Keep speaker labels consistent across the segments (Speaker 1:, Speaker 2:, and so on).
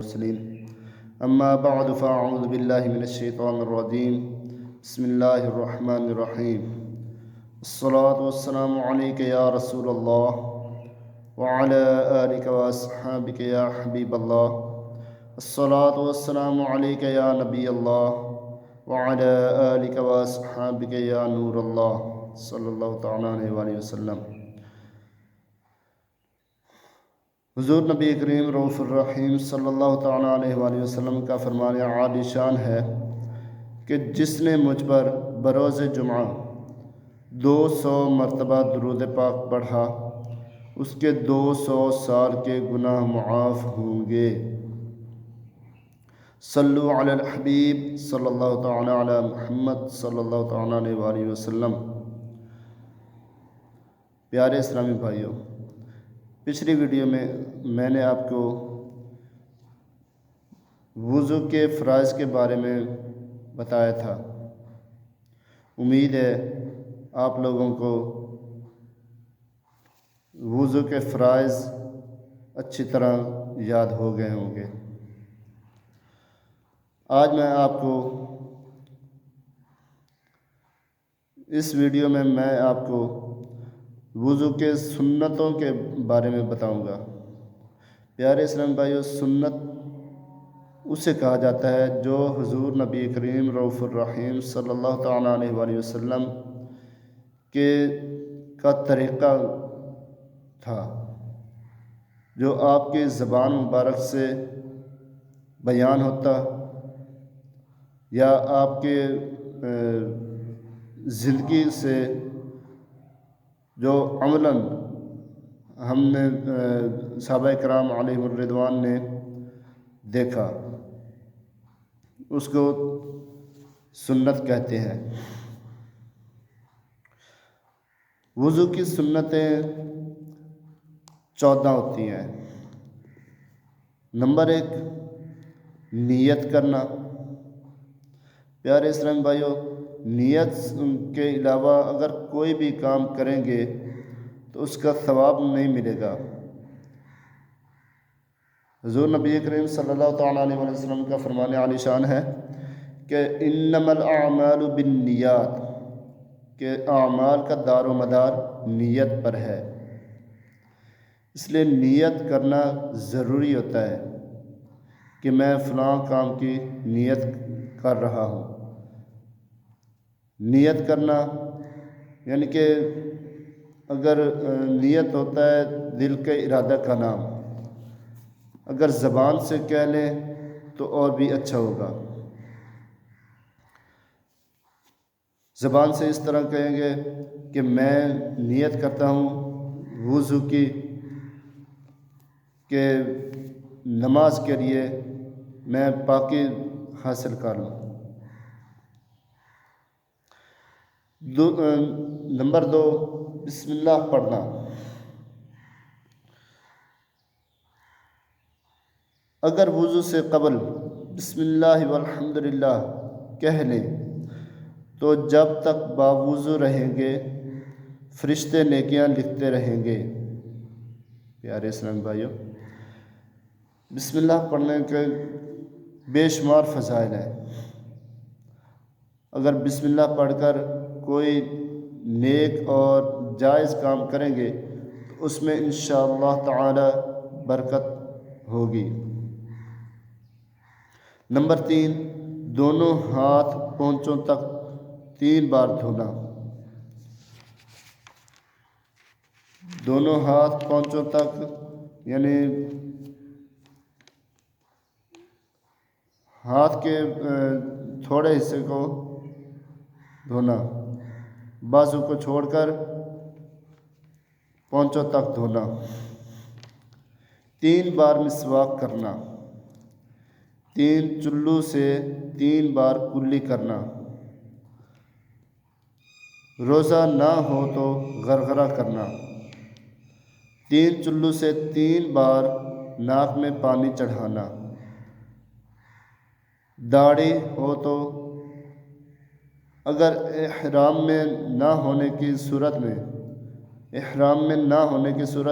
Speaker 1: المرسلين أما بعد فأعوذ بالله من الشيطان الرجيم بسم الله الرحمن الرحيم الصلاة والسلام عليك يا رسول الله وعلى آلك وأصحابك يا حبيب الله الصلاة والسلام عليك يا نبي الله وعلى آلك وأصحابك يا نور الله صلی اللہ تعالیٰ علیہ وسلم۔ حضور نبی کریم رؤوف الرحیم صلی اللہ تعالیٰ علیہ وسلم کا فرمان عالی شان ہے کہ جس نے مجھ پر بروز جمعہ 200 مرتبہ درود پاک پڑھا اس کے 200 سال کے گناہ معاف ہوں گے۔ صلو علی الحبیب صلی اللہ تعالیٰ علی محمد صلی اللہ تعالیٰ علیہ وسلم۔ پیارے اسلامی بھائیوں، پچھلی ویڈیو میں میں نے آپ کو وضو کے فرائض کے بارے میں بتایا تھا۔ امید ہے آپ لوگوں کو وضو کے فرائض اچھی طرح یاد ہو گئے ہوں گے۔ آج میں آپ کو اس ویڈیو میں آپ کو وضو کے سنتوں کے بارے میں بتاؤں گا۔ پیارے اسلام بھائیو، سنت اسے کہا جاتا ہے جو حضور نبی کریم رؤوف الرحیم صلی اللہ تعالیٰ علیہ وسلم کا طریقہ تھا، جو آپ کی زبان مبارک سے بیان ہوتا یا آپ کے زندگی سے جو عملاً ہم نے صحابہ کرام علیہم الرضوان نے دیکھا، اس کو سنت کہتے ہیں۔ وضو کی سنتیں 14 ہوتی ہیں۔ نمبر 1، نیت کرنا۔ پیارے اسلام بھائیوں، نیت کے علاوہ اگر کوئی بھی کام کریں گے تو اس کا ثواب نہیں ملے گا۔ حضور نبی کریم صلی اللہ تعالیٰ علیہ وسلم کا فرمان عالی شان ہے کہ انما الاعمال بالنیات، کہ اعمال کا دار و مدار نیت پر ہے۔ اس لیے نیت کرنا ضروری ہوتا ہے کہ میں فلاں کام کی نیت کر رہا ہوں۔ نیت کرنا یعنی کہ اگر نیت ہوتا ہے دل کے ارادہ کا نام، اگر زبان سے کہہ لیں تو اور بھی اچھا ہوگا۔ زبان سے اس طرح کہیں گے کہ میں نیت کرتا ہوں وضو کی، کہ نماز کے لیے میں پاکی حاصل کر لوں۔ نمبر 2، بسم اللہ پڑھنا۔ اگر وضو سے قبل بسم اللہ والحمد للہ کہہ لیں تو جب تک باوضو رہیں گے فرشتے نیکیاں لکھتے رہیں گے۔ پیارے اسلام بھائیوں، بسم اللہ پڑھنے کے بے شمار فضائل ہیں۔ اگر بسم اللہ پڑھ کر کوئی نیک اور جائز کام کریں گے تو اس میں انشاءاللہ تعالی برکت ہوگی۔ نمبر 3، دونوں ہاتھ پونچھوں تک 3 بار دھونا۔ دونوں ہاتھ پونچھوں تک یعنی ہاتھ کے تھوڑے حصے کو دھونا، بازو کو چھوڑ کر پونچھوں تک دھونا۔ 3 بار مسواک کرنا۔ 3 چلو سے 3 بار کلی کرنا۔ روزہ نہ ہو تو غرغرہ کرنا۔ 3 چلو سے 3 بار ناک میں پانی چڑھانا۔ داڑھی ہو تو اگر احرام میں نہ ہونے کی صورت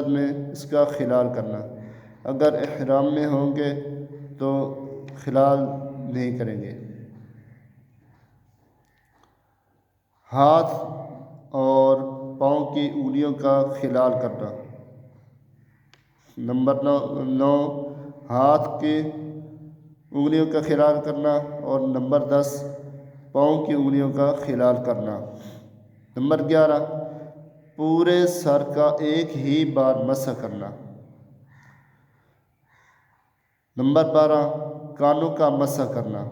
Speaker 1: میں اس کا خلال کرنا۔ اگر احرام میں ہوں گے تو خلال نہیں کریں گے۔ ہاتھ اور پاؤں کی انگلیوں کا خلال کرنا۔ نمبر 9 ہاتھ کی انگلیوں کا خلال کرنا، اور نمبر 10 پاؤں کی انگلیوں کا خلال کرنا۔ نمبر 11 پورے سر کا ایک ہی بار مسح کرنا۔ نمبر 12 کانوں کا مسح کرنا۔